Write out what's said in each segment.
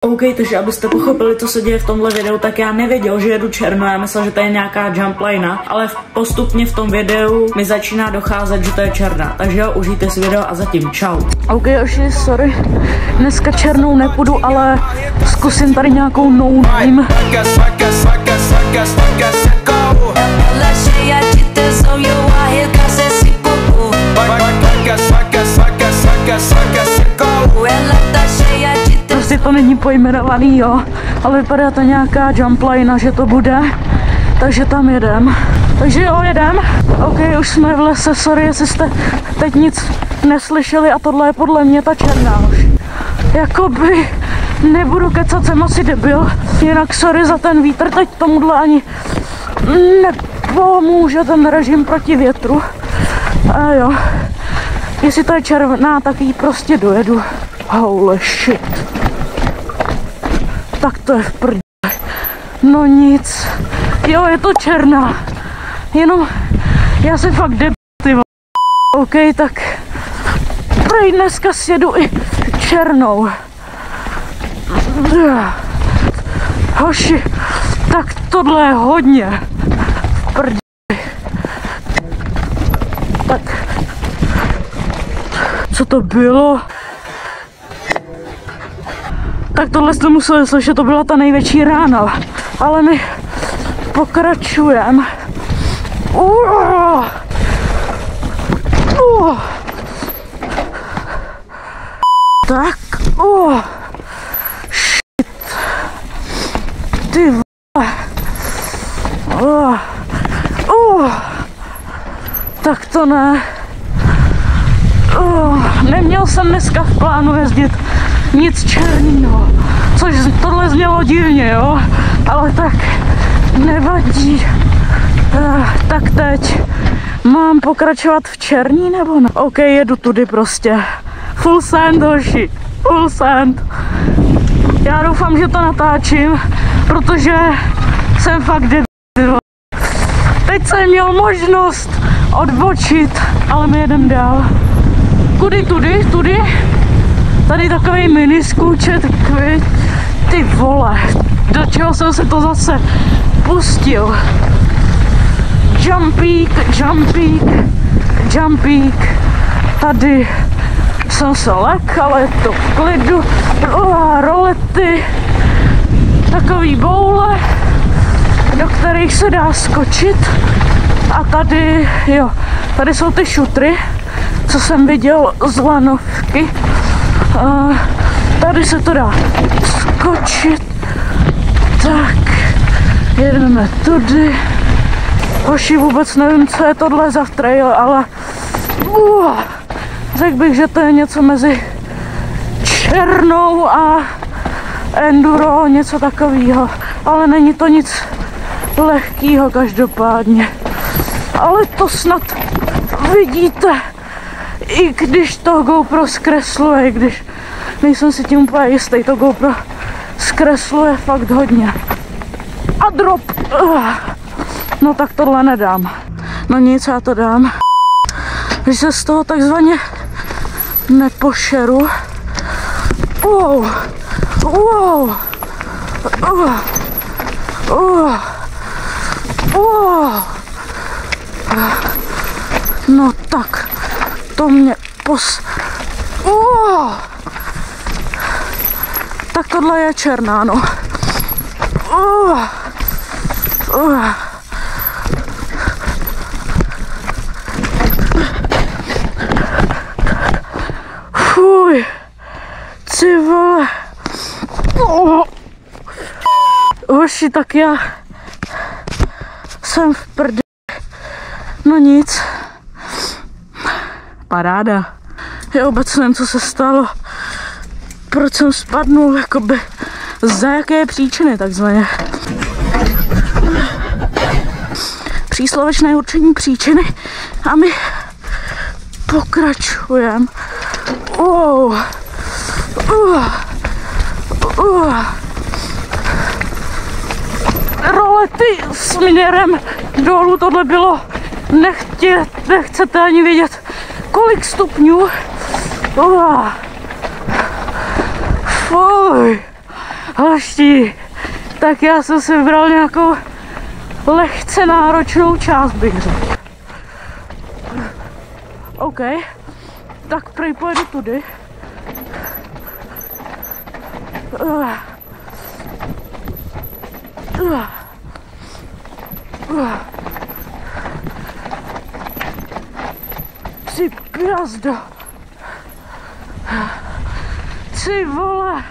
OK, takže abyste pochopili, co se děje v tomhle videu, tak já nevěděl, že jedu černo, já myslel, že to je nějaká jump line, ale postupně v tom videu mi začíná docházet, že to je černá. Takže jo, užijte si video a zatím čau. OK, oši, sorry, dneska černou nepůjdu, ale zkusím tady nějakou no name. Prostě to není pojmenovaný, jo, ale vypadá to nějaká jump line, že to bude, takže tam jedem. Takže jo, jedem. OK, už jsme v lese, sorry, jestli jste teď nic neslyšeli a tohle je podle mě ta černá už. Jakoby nebudu kecat, jsem asi debil, jinak sorry za ten vítr, teď tomuhle ani nepomůže ten režim proti větru. A jo, jestli to je červená, tak ji prostě dojedu. Holy shit. Tak to je v prdě. No nic. Jo, je to černá. Jenom já jsem fakt debil, ty vole. OK, tak prej dneska sjedu i černou. Hoši, tak tohle je hodně v prdě. Tak, co to bylo? Tak tohle jste museli slyšet, to byla ta největší rána, ale my pokračujeme. Tak, shit. Ty vole. Tak to ne. Neměl jsem dneska v plánu jezdit nic černýho, což tohle znělo divně, jo, ale tak nevadí. Tak teď mám pokračovat v černý nebo ne? OK, jedu tudy prostě. Full sand, hoši, full sand. Já doufám, že to natáčím, protože jsem fakt debil. Teď jsem měl možnost odbočit, ale my jedem dál. Kudy, tudy? Tady takový mini skůčet, ty vole, do čeho jsem se to zase pustil. Jumpík, tady jsem se lek, ale je to v klidu. Rolety, takový boule, do kterých se dá skočit. A tady, jo, tady jsou ty šutry, co jsem viděl z lanovky. Tady se to dá skočit. Tak, jedeme tudy. Hoši, vůbec nevím, co je tohle za trail, ale řekl bych, že to je něco mezi černou a enduro, něco takového. Ale není to nic lehkýho každopádně. Ale to snad vidíte, i když to GoPro zkresluje, i když nejsem si tím úplně jistý, to GoPro zkresluje fakt hodně. A drop. No tak tohle nedám. No nic, já to dám. Když se z toho takzvaně nepošeru. No tak, to mě tak tohle je černá, no. Fuj, ty vole. Hoši, tak já jsem v prdě. No nic. Paráda. Já vůbec nevím, co se stalo. Proč jsem spadnul, jakoby za jaké příčiny, takzvaně. Příslovečné určení příčiny a my pokračujeme. Rolety směrem dolů, tohle bylo, nechcete ani vědět, kolik stupňů. Fuj. Naští. Tak já jsem si vybral nějakou lehce náročnou část, bych řekl. OK, tak prej pojedu tudy. Ty pjazdo. Ty vole.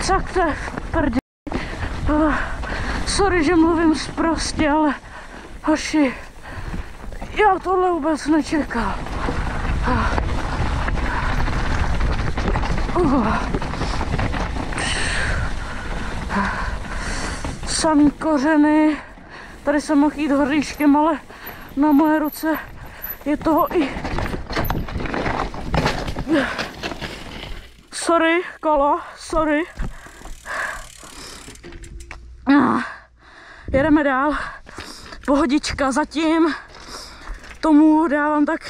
Tak to je v prdě. Sorry, že mluvím sprostě, ale hoši, já tohle vůbec nečekal. Samý kořeny. Tady jsem mohl jít hoříškem, ale na moje ruce je toho i... Sorry, kolo, sorry. Jedeme dál. Pohodička zatím. Tomu dávám tak...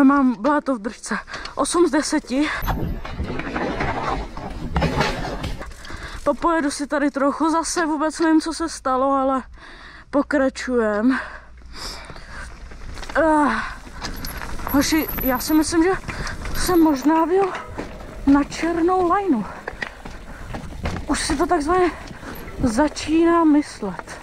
Mám bláto v držce. 8 z 10. Popojedu si tady trochu, zase vůbec nevím, co se stalo, ale pokračujem. Hoši, já si myslím, že jsem možná byl na černou lajnu. Už si to takzvaně začíná myslet.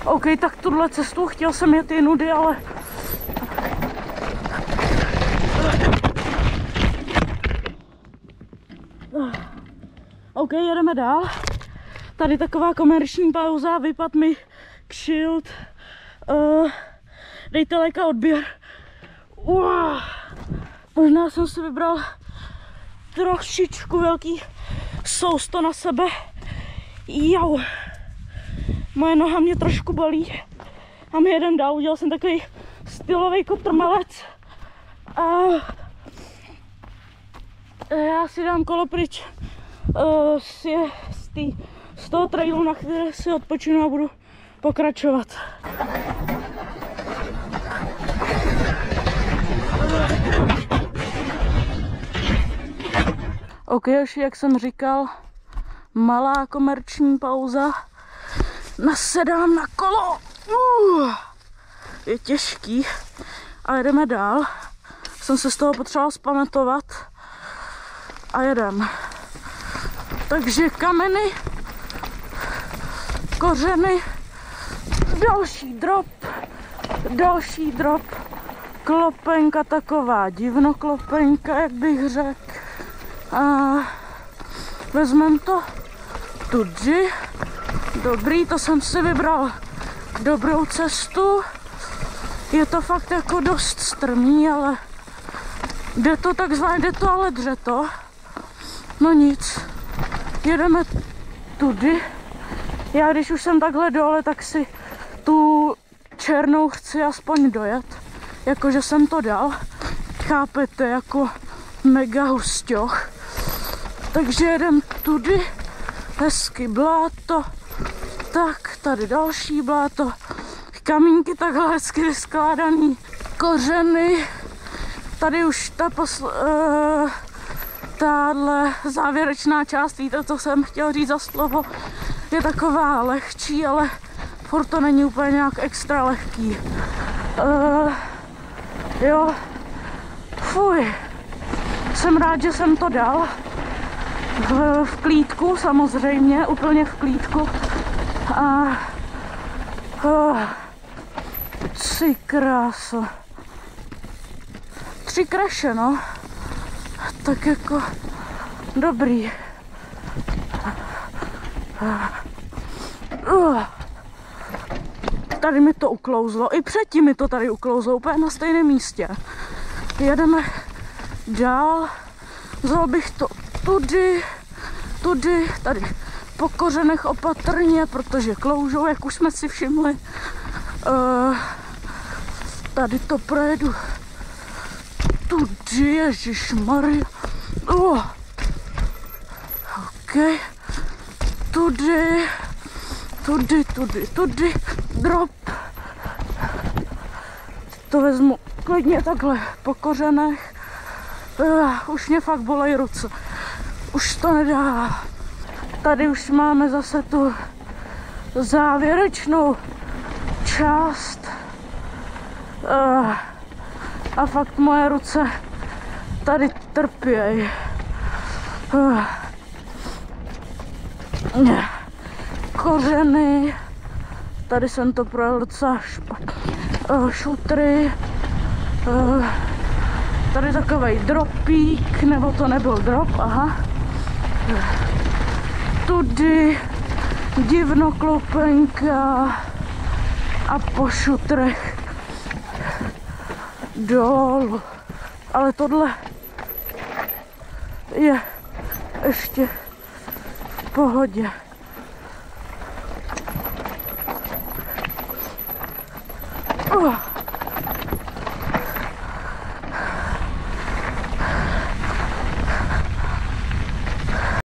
OK, tak tuhle cestu chtěl jsem jet i nudy, ale... OK, jedeme dál. Tady taková komerční pauza, vypad mi kšilt. Dejte like a odběr. Možná jsem si vybral trošičku velký sousto na sebe. Jau. Moje noha mě trošku bolí. A my jedem dál, udělal jsem takový stylový kotrmelec. A já si dám kolo pryč z toho trailu, na které si odpočinu a budu pokračovat. OK, už jak jsem říkal, malá komerční pauza. Nasedám na kolo. Je těžký. A jedeme dál. Jsem se z toho potřeboval zpamatovat. A jedem. Takže kameny, kořeny, další drop, klopenka taková divnoklopenka, jak bych řekl. A vezmeme to tudy. Dobrý, to jsem si vybral dobrou cestu. Je to fakt jako dost strmý, ale jde to, ale dře to. No nic, jedeme tudy. Já když už jsem takhle dole, tak si tu černou chci aspoň dojet. Jakože jsem to dal. Chápete, jako mega husťoch. Takže jedem tudy. Hezky bláto. Tak, tady další bláto. Kamínky takhle hezky vyskládaný. Kořeny. Tady už tahle závěrečná část, víte, co jsem chtěl říct za slovo, je taková lehčí, ale furt to není úplně nějak extra lehký. Jo, fuj, jsem rád, že jsem to dal v klídku, samozřejmě, úplně v klídku. Tři krása. 3 kraše, no. Tak jako dobrý. Tady mi to uklouzlo, i předtím mi to tady uklouzlo, úplně na stejném místě. Jedeme dál, vzal bych to tudy, tady po kořenech opatrně, protože kloužou, jak už jsme si všimli. Tady to projedu tudy, ježišmarja. OK, tudy, drop. to vezmu klidně takhle po kořenech. Už mě fakt bolej ruce. Už to nedá. Tady už máme zase tu závěrečnou část. A fakt moje ruce tady trpějí. Kořeny. Tady jsem to projel docela špatně. Šutry. Tady takovej dropík, nebo to nebyl drop, aha. Tudy divnokloupenka a po šutrech dolů. Ale tohle je ještě v pohodě.